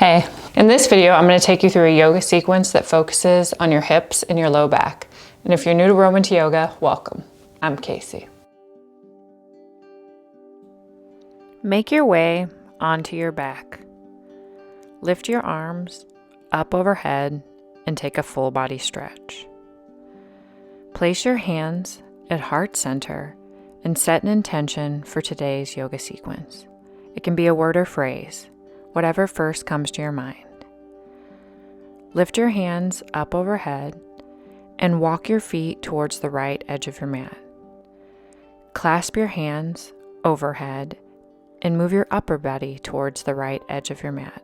Hey, in this video, I'm going to take you through a yoga sequence that focuses on your hips and your low back. And if you're new to Roman to yoga, welcome. I'm Casey. Make your way onto your back. Lift your arms up overhead and take a full body stretch. Place your hands at heart center and set an intention for today's yoga sequence. It can be a word or phrase, whatever first comes to your mind. Lift your hands up overhead and walk your feet towards the right edge of your mat. Clasp your hands overhead and move your upper body towards the right edge of your mat.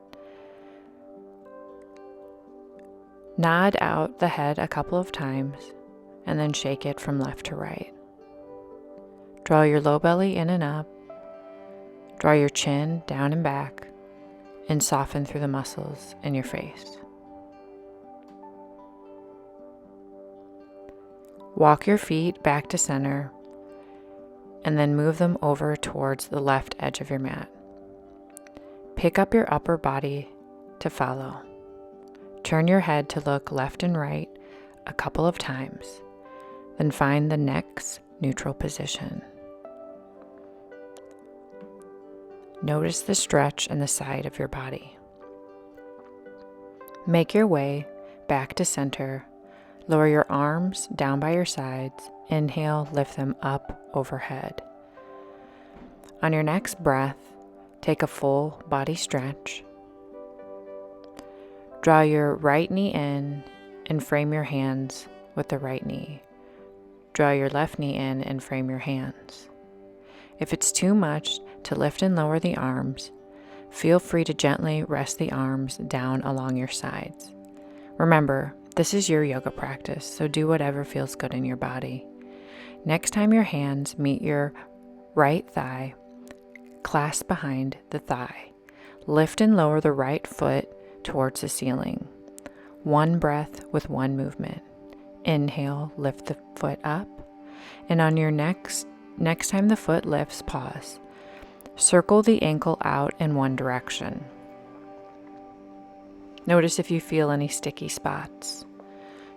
Nod out the head a couple of times and then shake it from left to right. Draw your low belly in and up. Draw your chin down and back and soften through the muscles in your face. Walk your feet back to center and then move them over towards the left edge of your mat. Pick up your upper body to follow. Turn your head to look left and right a couple of times, then find the next neutral position. Notice the stretch in the side of your body. Make your way back to center. Lower your arms down by your sides. Inhale, lift them up overhead. On your next breath, take a full body stretch. Draw your right knee in and frame your hands with the right knee. Draw your left knee in and frame your hands. If it's too much to lift and lower the arms, feel free to gently rest the arms down along your sides. Remember, this is your yoga practice, so do whatever feels good in your body. Next time your hands meet your right thigh, clasp behind the thigh. Lift and lower the right foot towards the ceiling. One breath with one movement. Inhale, lift the foot up, and on your next time the foot lifts, pause. Circle the ankle out in one direction. Notice if you feel any sticky spots.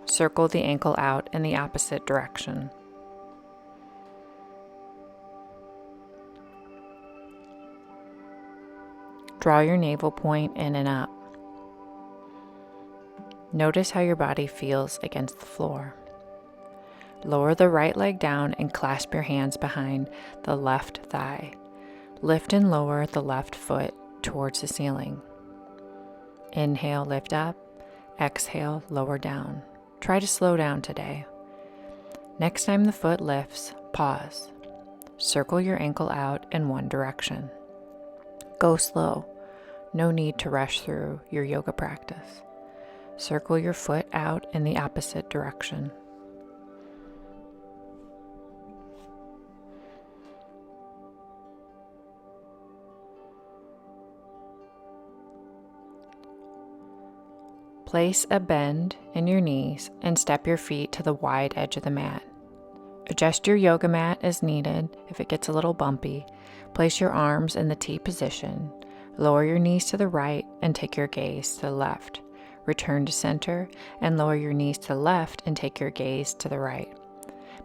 Circle the ankle out in the opposite direction. Draw your navel point in and up. Notice how your body feels against the floor. Lower the right leg down and clasp your hands behind the left thigh. Lift and lower the left foot towards the ceiling. Inhale, lift up. Exhale, lower down. Try to slow down today. Next time the foot lifts, pause. Circle your ankle out in one direction. Go slow. No need to rush through your yoga practice. Circle your foot out in the opposite direction. Place a bend in your knees and step your feet to the wide edge of the mat. Adjust your yoga mat as needed if it gets a little bumpy. Place your arms in the T position. Lower your knees to the right and take your gaze to the left. Return to center and lower your knees to the left and take your gaze to the right.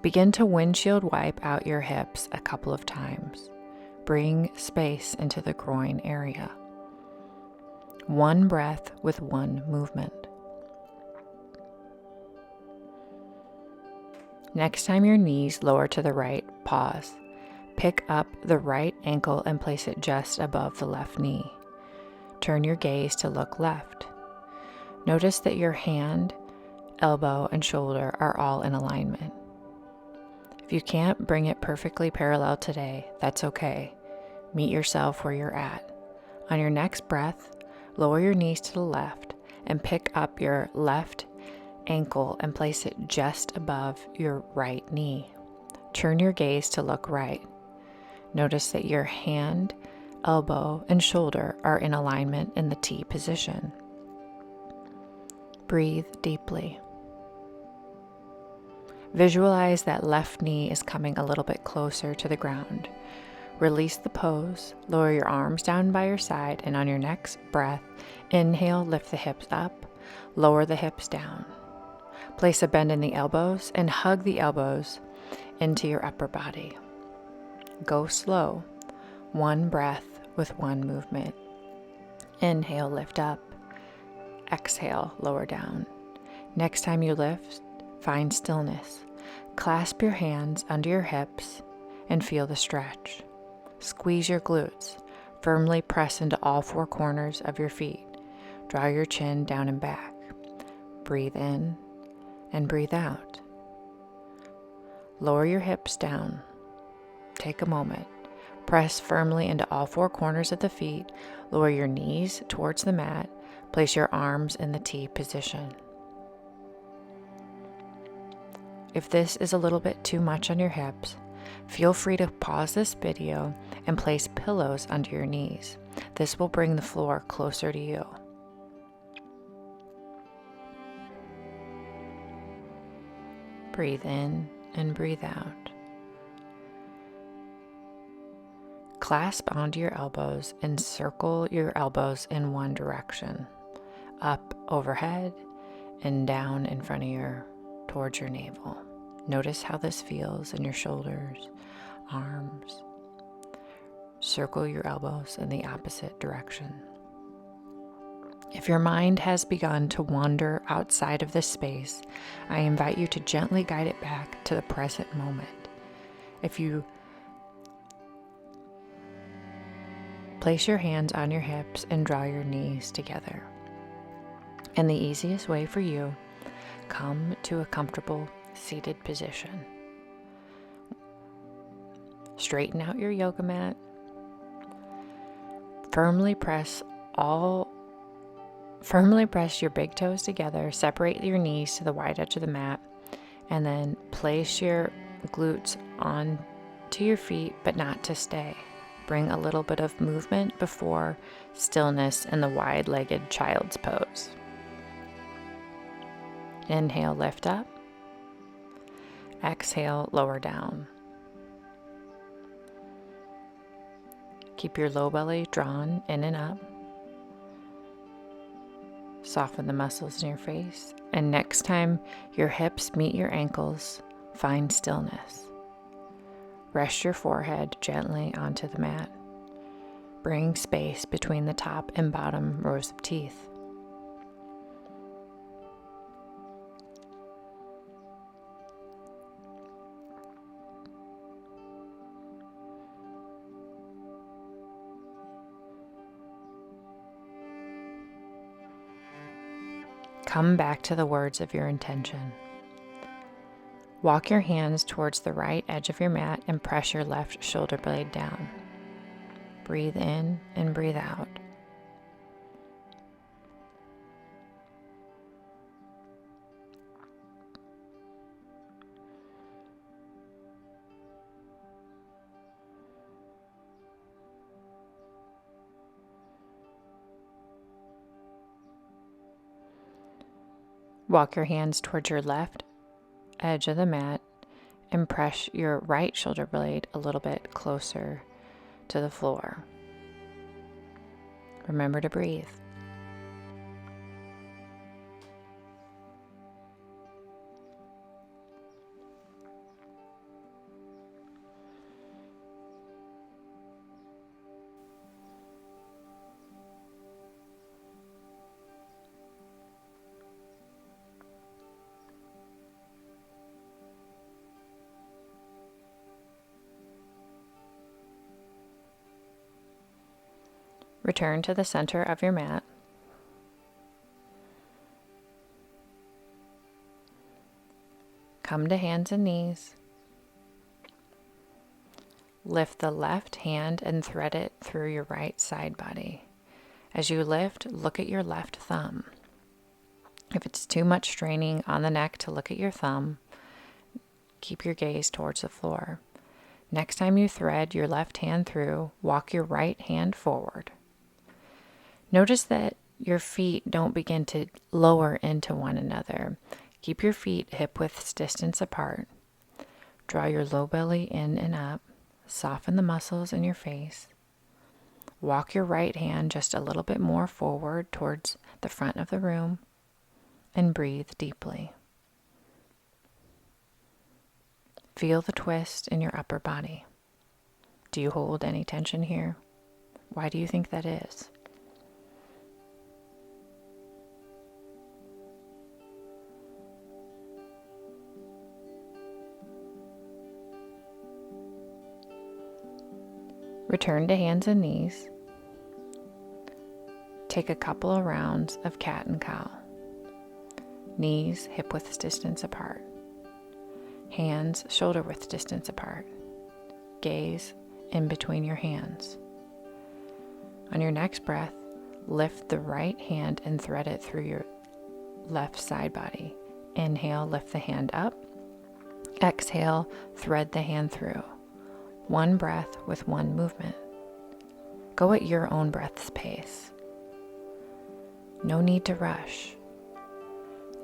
Begin to windshield wipe out your hips a couple of times. Bring space into the groin area. One breath with one movement. Next time your knees lower to the right, pause. Pick up the right ankle and place it just above the left knee. Turn your gaze to look left. Notice that your hand, elbow, and shoulder are all in alignment. If you can't bring it perfectly parallel today, that's okay. Meet yourself where you're at. On your next breath, lower your knees to the left and pick up your left ankle and place it just above your right knee. Turn your gaze to look right. Notice that your hand, elbow, and shoulder are in alignment in the T position. Breathe deeply. Visualize that left knee is coming a little bit closer to the ground. Release the pose, lower your arms down by your side, and on your next breath, inhale, lift the hips up, lower the hips down. Place a bend in the elbows and hug the elbows into your upper body. Go slow, one breath with one movement. Inhale, lift up. Exhale, lower down. Next time you lift, find stillness. Clasp your hands under your hips and feel the stretch. Squeeze your glutes. Firmly press into all four corners of your feet. Draw your chin down and back. Breathe in and breathe out. Lower your hips down. Take a moment. Press firmly into all four corners of the feet. Lower your knees towards the mat. Place your arms in the T position. If this is a little bit too much on your hips, feel free to pause this video and place pillows under your knees. This will bring the floor closer to you. Breathe in and breathe out. Clasp onto your elbows and circle your elbows in one direction, up overhead and down in front of towards your navel. Notice how this feels in your shoulders, arms. Circle your elbows in the opposite direction. If your mind has begun to wander outside of this space, I invite you to gently guide it back to the present moment. If you place your hands on your hips and draw your knees together. In the easiest way for you, come to a comfortable seated position. Straighten out your yoga mat. Firmly press your big toes together. Separate your knees to the wide edge of the mat, and then place your glutes onto your feet, but not to stay. Bring a little bit of movement before stillness in the wide-legged child's pose. Inhale, lift up. Exhale, lower down. Keep your low belly drawn in and up. Soften the muscles in your face. And next time your hips meet your ankles, find stillness. Rest your forehead gently onto the mat. Bring space between the top and bottom rows of teeth. Come back to the words of your intention. Walk your hands towards the right edge of your mat and press your left shoulder blade down. Breathe in and breathe out. Walk your hands towards your left edge of the mat and press your right shoulder blade a little bit closer to the floor. Remember to breathe. Return to the center of your mat. Come to hands and knees. Lift the left hand and thread it through your right side body. As you lift, look at your left thumb. If it's too much straining on the neck to look at your thumb, keep your gaze towards the floor. Next time you thread your left hand through, walk your right hand forward. Notice that your feet don't begin to lower into one another. Keep your feet hip width distance apart. Draw your low belly in and up. Soften the muscles in your face. Walk your right hand just a little bit more forward towards the front of the room and breathe deeply. Feel the twist in your upper body. Do you hold any tension here? Why do you think that is? Return to hands and knees. Take a couple of rounds of cat and cow. Knees hip-width distance apart. Hands shoulder-width distance apart. Gaze in between your hands. On your next breath, lift the right hand and thread it through your left side body. Inhale, lift the hand up. Exhale, thread the hand through. One breath with one movement. Go at your own breath's pace. No need to rush.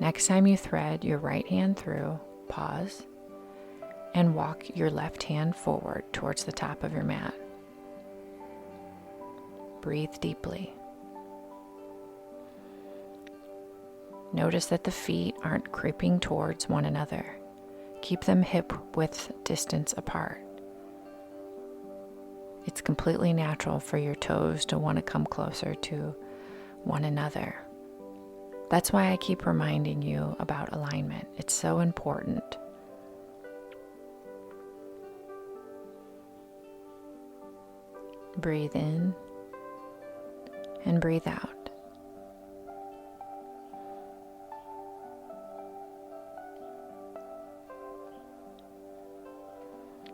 Next time you thread your right hand through, pause and walk your left hand forward towards the top of your mat. Breathe deeply. Notice that the feet aren't creeping towards one another. Keep them hip-width distance apart. It's completely natural for your toes to want to come closer to one another. That's why I keep reminding you about alignment. It's so important. Breathe in and breathe out.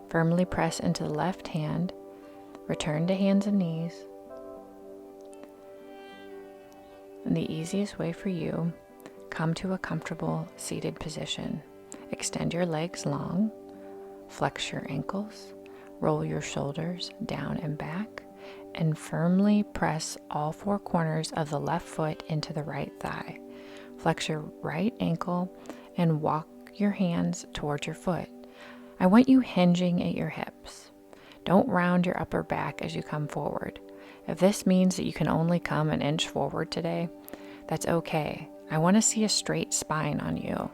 Firmly press into the left hand. Return to hands and knees. And the easiest way for you, come to a comfortable seated position. Extend your legs long, flex your ankles, roll your shoulders down and back, and firmly press all four corners of the left foot into the right thigh. Flex your right ankle and walk your hands towards your foot. I want you hinging at your hips. Don't round your upper back as you come forward. If this means that you can only come an inch forward today, that's okay. I want to see a straight spine on you.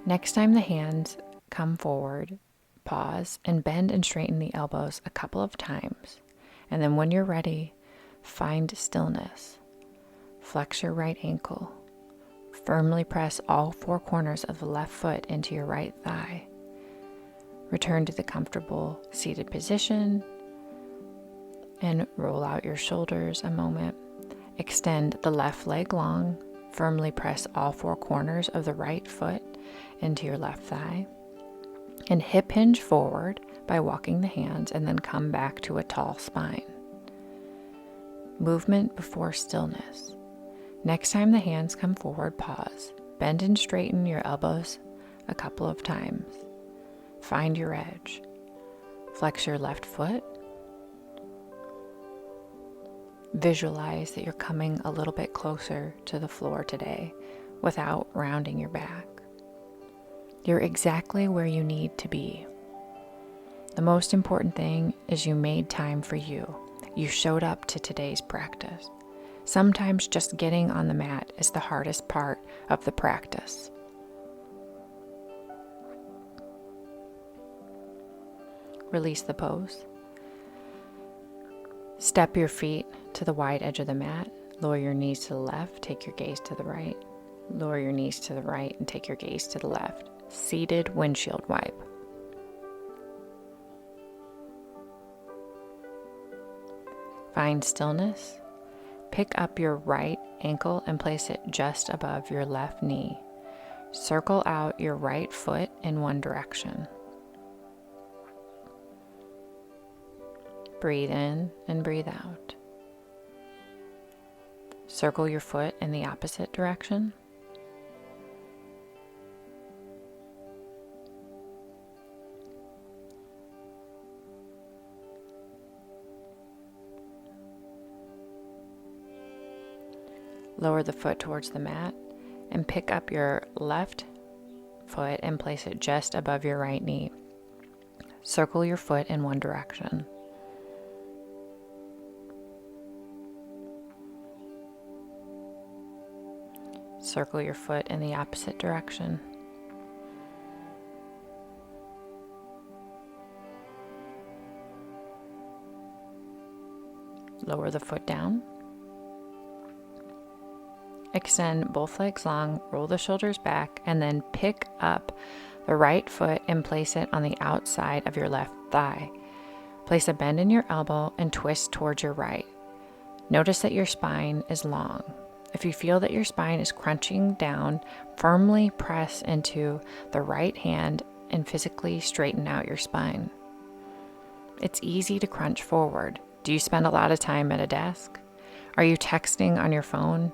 Next time the hands come forward, pause and bend and straighten the elbows a couple of times. And then when you're ready, find stillness. Flex your right ankle. Firmly press all four corners of the left foot into your right thigh. Return to the comfortable seated position and roll out your shoulders a moment. Extend the left leg long. Firmly press all four corners of the right foot into your left thigh. And hip hinge forward by walking the hands and then come back to a tall spine. Movement before stillness. Next time the hands come forward, pause. Bend and straighten your elbows a couple of times. Find your edge. Flex your left foot. Visualize that you're coming a little bit closer to the floor today without rounding your back. You're exactly where you need to be. The most important thing is you made time for you. You showed up to today's practice. Sometimes just getting on the mat is the hardest part of the practice. Release the pose. Step your feet to the wide edge of the mat. Lower your knees to the left, take your gaze to the right. Lower your knees to the right and take your gaze to the left. Seated windshield wipe. Find stillness. Pick up your right ankle and place it just above your left knee. Circle out your right foot in one direction. Breathe in and breathe out. Circle your foot in the opposite direction. Lower the foot towards the mat and pick up your left foot and place it just above your right knee. Circle your foot in one direction. Circle your foot in the opposite direction. Lower the foot down. Extend both legs long, roll the shoulders back, and then pick up the right foot and place it on the outside of your left thigh. Place a bend in your elbow and twist towards your right. Notice that your spine is long. If you feel that your spine is crunching down, firmly press into the right hand and physically straighten out your spine. It's easy to crunch forward. Do you spend a lot of time at a desk? Are you texting on your phone?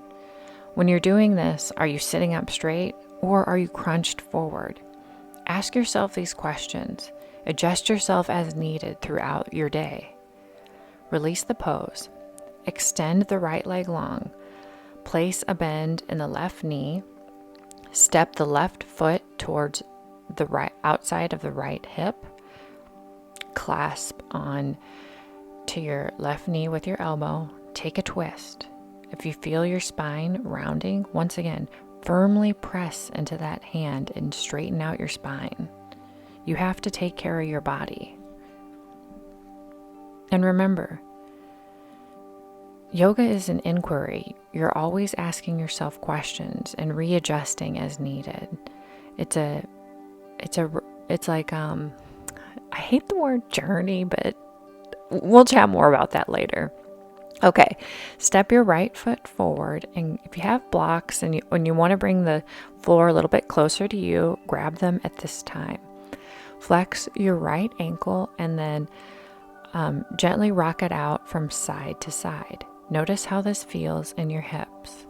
When you're doing this, are you sitting up straight or are you crunched forward? Ask yourself these questions. Adjust yourself as needed throughout your day. Release the pose. Extend the right leg long. Place a bend in the left knee. Step the left foot towards the right outside of the right hip. Clasp on to your left knee with your elbow. Take a twist. If you feel your spine rounding, once again, firmly press into that hand and straighten out your spine. You have to take care of your body. And remember, yoga is an inquiry. You're always asking yourself questions and readjusting as needed. It's like, I hate the word journey, but we'll chat more about that later. Okay, step your right foot forward, and if you have blocks and when you want to bring the floor a little bit closer to you, grab them at this time. Flex your right ankle and then gently rock it out from side to side. Notice how this feels in your hips.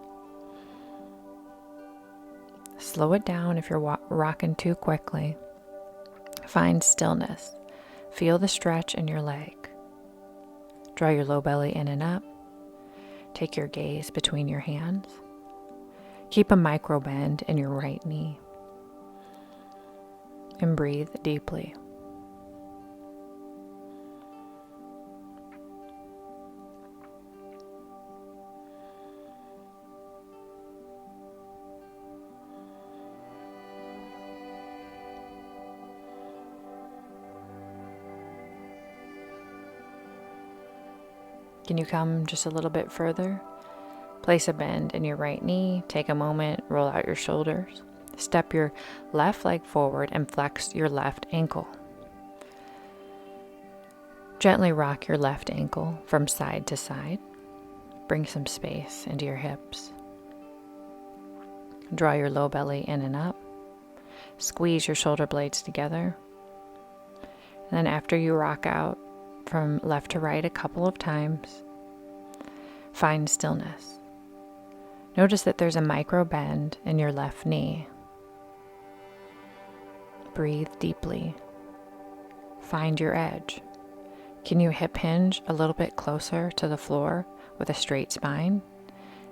Slow it down if you're rocking too quickly. Find stillness. Feel the stretch in your leg. Draw your low belly in and up. Take your gaze between your hands. Keep a micro bend in your right knee. And breathe deeply. Can you come just a little bit further? Place a bend in your right knee. Take a moment, roll out your shoulders. Step your left leg forward and flex your left ankle. Gently rock your left ankle from side to side. Bring some space into your hips. Draw your low belly in and up. Squeeze your shoulder blades together. And then after you rock out from left to right a couple of times, find stillness. Notice that there's a micro bend in your left knee. Breathe deeply. Find your edge. Can you hip hinge a little bit closer to the floor with a straight spine?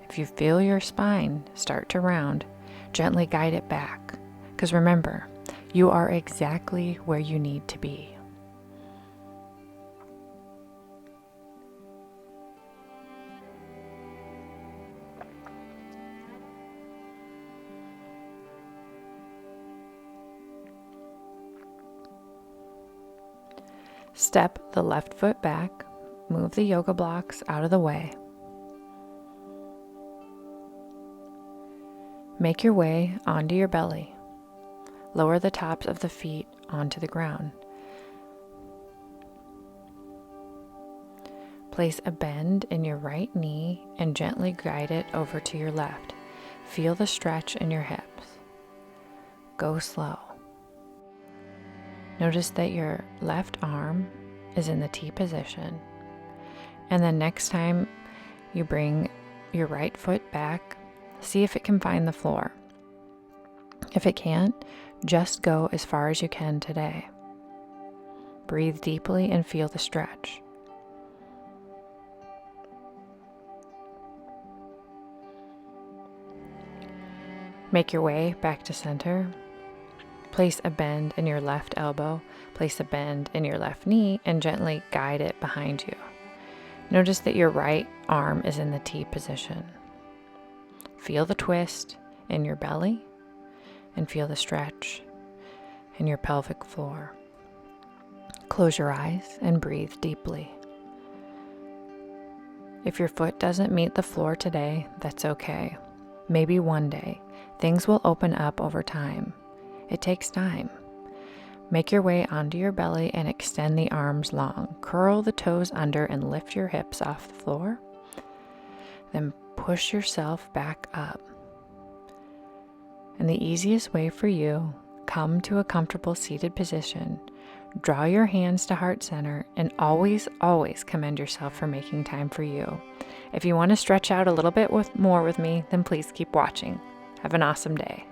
If you feel your spine start to round, gently guide it back. Because remember, you are exactly where you need to be. Step the left foot back, move the yoga blocks out of the way. Make your way onto your belly. Lower the tops of the feet onto the ground. Place a bend in your right knee and gently guide it over to your left. Feel the stretch in your hips. Go slow. Notice that your left arm is in the T position. And then next time you bring your right foot back, see if it can find the floor. If it can't, just go as far as you can today. Breathe deeply and feel the stretch. Make your way back to center. Place a bend in your left elbow, place a bend in your left knee, and gently guide it behind you. Notice that your right arm is in the T position. Feel the twist in your belly and feel the stretch in your pelvic floor. Close your eyes and breathe deeply. If your foot doesn't meet the floor today, that's okay. Maybe one day, things will open up over time. It takes time. Make your way onto your belly and extend the arms long. Curl the toes under and lift your hips off the floor. Then push yourself back up. And the easiest way for you, come to a comfortable seated position. Draw your hands to heart center and always, always commend yourself for making time for you. If you want to stretch out a little bit more with me, then please keep watching. Have an awesome day.